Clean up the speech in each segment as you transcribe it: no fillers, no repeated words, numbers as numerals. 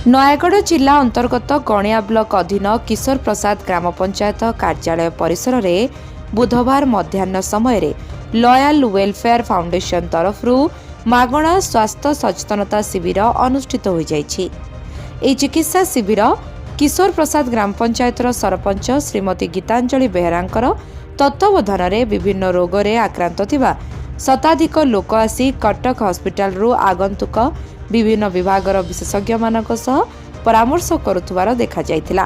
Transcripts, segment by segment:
नयागढ़ जिला अंतर्गत गणिया ब्लॉक अधीन किशोर प्रसाद ग्राम पंचायत कार्यालय परिसर में बुधवार मध्याह्न समय लॉयल वेलफेयर फाउंडेशन तरफ मागणा स्वास्थ्य सचेतनता शिविर अनुष्ठित हो जाइछि। एही चिकित्सा शिविर किशोर प्रसाद ग्राम पंचायतर सरपंच श्रीमती गीतांजलि बेहरांकर तत्वावधान में विभिन्न रोग में आक्रांत थिबा शताधिक लोक आसी कटक हस्पिटाल आगंतुक विभिन्न विभागर विशेषज्ञ मानक सह परामर्श करुथुवार देखा जायतिला।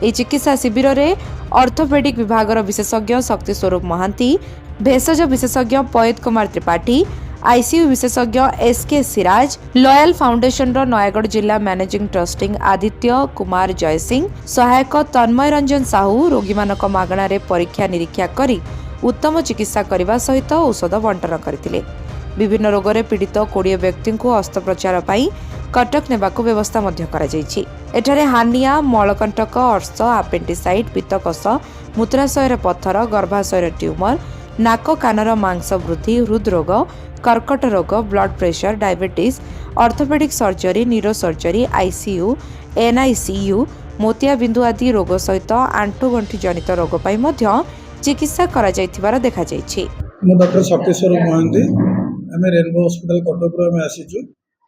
एही चिकित्सा शिविर में ऑर्थोपेडिक विभागर विशेषज्ञ शक्ति स्वरूप महांती, भेषज विशेषज्ञ पयत कुमार त्रिपाठी, आईसीयू विशेषज्ञ एसके सिराज, लॉयल फाउंडेशन रो नयागढ़ जिला मैनेजिंग ट्रस्टिंग आदित्य कुमार जयसिंह, सहायक तन्मय रंजन साहू रोगी मानक मागणा परीक्षा निरीक्षा करी उत्तम चिकित्सा करने सहित औषध बंटन करथिले। विभिन्न रोग में पीड़ित 20 व्यक्ति को अस्त्रोपचार पाई कटक नेबाकू व्यवस्था मध्य करा जायछि। एठारे हानिया, मलकंटक, अर्श, आपेंडिसाइट, पित्तकोष, मूत्राशयर पत्थर, गर्भाशयर ट्यूमर, नाक कानर मांस वृद्धि, हृदरोग, कर्कट रोग, blood pressure, diabetes, orthopaedic surgery, neuro surgery, ICU, NICU, मोतियाबिंदु आदि रोग सहित आंठुगंठी जनित रोग पाई मध्य चिकित्सा करा जायथिबार देखा जायछि। मु डॉक्टर शक्ति स्वरूप महांती आम रेनबो हॉस्पिटल कटक आसीचु।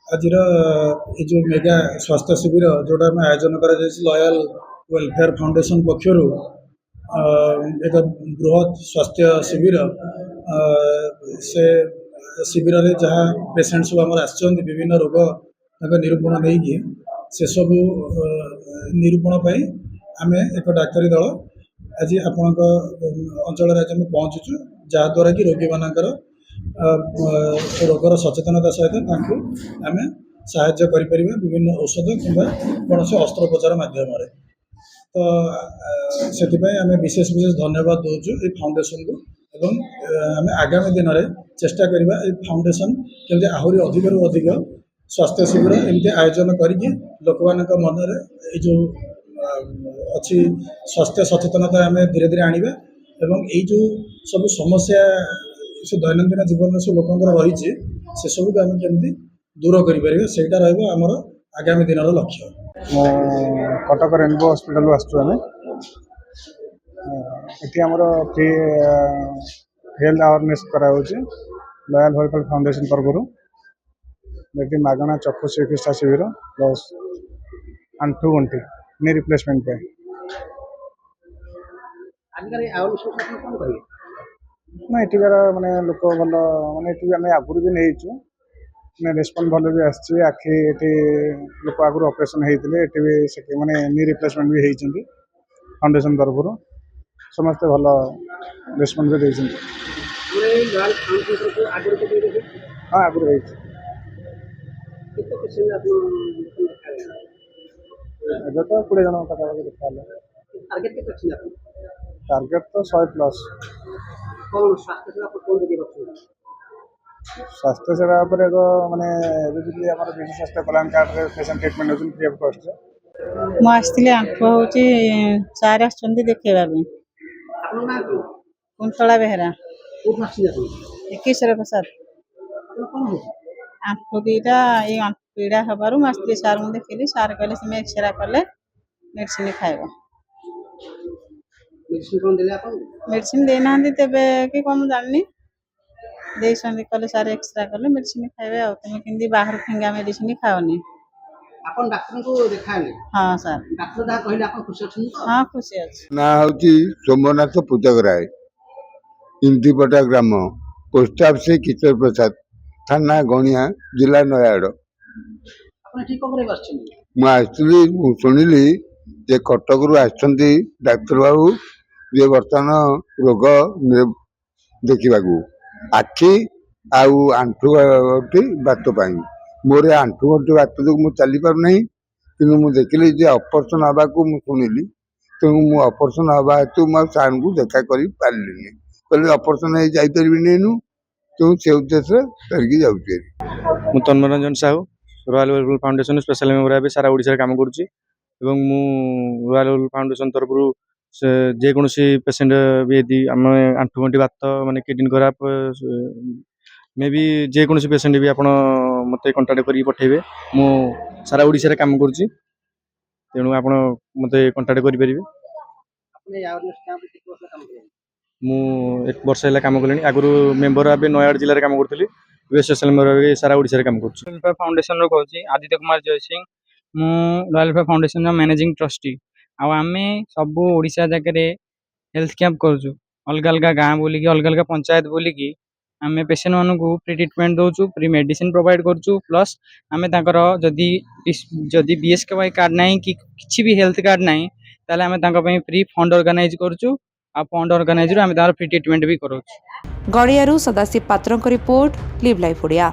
आज जो मेगा स्वास्थ्य शिविर जोटा आम आयोजन कर लॉयल वेलफेयर फाउंडेशन पक्षर एक बृहत स्वास्थ्य शिविर से शिविर में जहाँ पेसेंट सब आम विभिन्न रोग निरूपण नहीं से सब निरूपण आम एक डाक्तरी दल आज आपण अंचल आज पहुँचुचु जहाद्वारा कि रोगी मानकर रोगर सचेतनता सहित आम साहाय्य करें विभिन्न औषध कि कौन से अस्त्रोपचार मध्यम। तो से आम विशेष विशेष धन्यवाद दूचु ये फाउंडेशन को एवं आम आगामी दिन में चेष्टा करवा फाउंडेशन केमती आहरी अधिक अधिक स्वास्थ्य शिविर एमती आयोजन करके लोक मान मन में जो अच्छी स्वास्थ्य सचेतनता आम धीरे धीरे आनिबा एवं ये जो सब समस्या से दैनंदिन जीवन में सब लोक रही से सब आम केमती दूर करें आमर आगामी दिन लक्ष्य। कटक रेनबो हॉस्पिटल आसुँ आमर फ्री हेल्थ अवेयरनेस कराऊँच लॉयल वेलफेयर फाउंडेशन तरफ ये मागणा चक्षु चिकित्सा शिविर प्लस आंठु गंठी नी रिप्लेसमेंट पे ना एटिकार माने लोक भल माने आम आगुरी भी नहीं मैंने रेस्पन्स भल भी आखि ये लोक आगुरी ऑपरेशन होते भी माने नी रिप्लेसमेंट भी होती फाउंडेशन तरफ समस्ते भल रेस्पन्स भी देते। हाँ आगुरी ଏବେ ତ 20 ଜଣ ପାଖାପାଖି ଦେଖାହେଲେ। टार्गेट तो 100+। स्वास्थ्य सेवा पर एक माने बिजु स्वास्थ्य कल्याण कार्ड रे पेशेंट ट्रीटमेंट होती फ्री ऑफ कॉस्ट। मु आसले आंखु होची सारे आछंदी देखेबा बे कुंतला बेहरा किशोर प्रसाद आंखु दीटा ये आंखु पीड़ा हबारु मास्त्री सार मु देखिली सार कहले से एक्सरे कले मेडिसिन खाइबा मेडिसिन देना तेबे कि कम जाननी दे संदे कले सार एक्सरे कले मेडिसिन खाइबे आ तुम किंदी बाहर फिंगा मेडिसिन खाओनी आपन डॉक्टर को देखाले। हां सर डॉक्टर दा कहले आपन खुशी अछि। हां खुशी अछि। ना होची सोमनाथ पूजकराय इंदिपटा ग्राम पोस्ट ऑफिस किशोर प्रसाद थाना गणिया जिला नयागढ़। आपन ठीक करे बसछि मु आसली सुनिली जे कटक रु आछंती डाक्टर बाबू जे वर्तमान रोग देखिबाकू आखि आउ आंठू गंठी बात पाई मोर आंठू गंठी बात जो मुझे चली पार नहीं कि मुझे देखिली जे ऑपरेशन हवा को शुणिली तेणु मु ऑपरेशन हवा हेतु मो सार को देखा कर पार्ली कहले ऑपरेशन हो जापरि तेणु से उद्देश्य करके जाऊँगी। मु Tanmay Ranjan Sahu Royal Welfare Foundation special member भाव सारा ओडिशा काम करुच्ची एवं मु रॉयल वेलफेयर फाउंडेशन तरफ जेकोसी पेसेंट भी यदि आम आंठुगंठी बात माने किडनी खराब मे भी जेकोसी पेसेंट भी आप मत कंटाक्ट कर पठेबे मु ସାରା ଓଡ଼ିଶାରେ କାମ କରୁଛି। ତେଣୁ ଆପଣ ମୋତେ କଣ୍ଟାକ୍ଟ କରିପାରିବେ। ଆପଣ এই আওয়ারনেস ক্যাম্পে କେତେ ବର୍ଷ କାମ କଲେଣି? ମୁଁ 1 ବର୍ଷ ହେଲା କାମ କଲିଣି। ଆଗରୁ ମେମ୍ବର ଭାବେ ନୟାଗଡ଼ ଜିଲ୍ଲାରେ କାମ କରୁଥିଲି। ଏବେ ସୋସିଆଲ ମେମ୍ବର ଭାବେ ସାରା ଓଡ଼ିଶାରେ କାମ କରୁଛି। ରୟାଲ ଫେୟାର ଫାଉଣ୍ଡେସନରୁ କହୁଛି ଆଦିତ୍ୟ କୁମାର ଜୟସିଂ। ମୁଁ ରୟାଲ ଫେୟାର ଫାଉଣ୍ଡେସନର ମ୍ୟାନେଜିଂ ଟ୍ରଷ୍ଟି। ଆଉ ଆମେ ସବୁ ଓଡ଼ିଶା ଜାଗାରେ ହେଲ୍ଥ କ୍ୟାମ୍ପ କରୁଛୁ। ଅଲଗା ଅଲଗା ଗାଁ ବୁଲିକି ଅଲଗା ଅଲଗା ପଞ୍ଚାୟତ ବୁଲିକି ଆମେ ପେସେଣ୍ଟମାନଙ୍କୁ ଫ୍ରି ଟ୍ରିଟମେଣ୍ଟ ଦେଉଛୁ, ଫ୍ରି ମେଡ଼ିସିନ ପ୍ରୋଭାଇଡ଼ କରୁଛୁ। ପ୍ଲସ୍ ଆମେ ତାଙ୍କର ଯଦି BSKY କାର୍ଡ଼ ନାହିଁ କି କିଛି ବି ହେଲ୍ଥ କାର୍ଡ଼ ନାହିଁ ତାହେଲେ ଆମେ ତାଙ୍କ ପାଇଁ ଫ୍ରି ଫଣ୍ଡ ଅର୍ଗାନାଇଜ କରୁଛୁ। ଆଉ ଫଣ୍ଡ ଅର୍ଗାନାଇଜରୁ ଆମେ ତାଙ୍କର ଫ୍ରି ଟ୍ରିଟମେଣ୍ଟ ବି କରାଉଛୁ। ଗଡ଼ିଆରୁ ସଦାଶିବ ପାତ୍ରଙ୍କ ରିପୋର୍ଟ, ଲିଭ୍ ଲାଇଫ୍ ଓଡ଼ିଆ।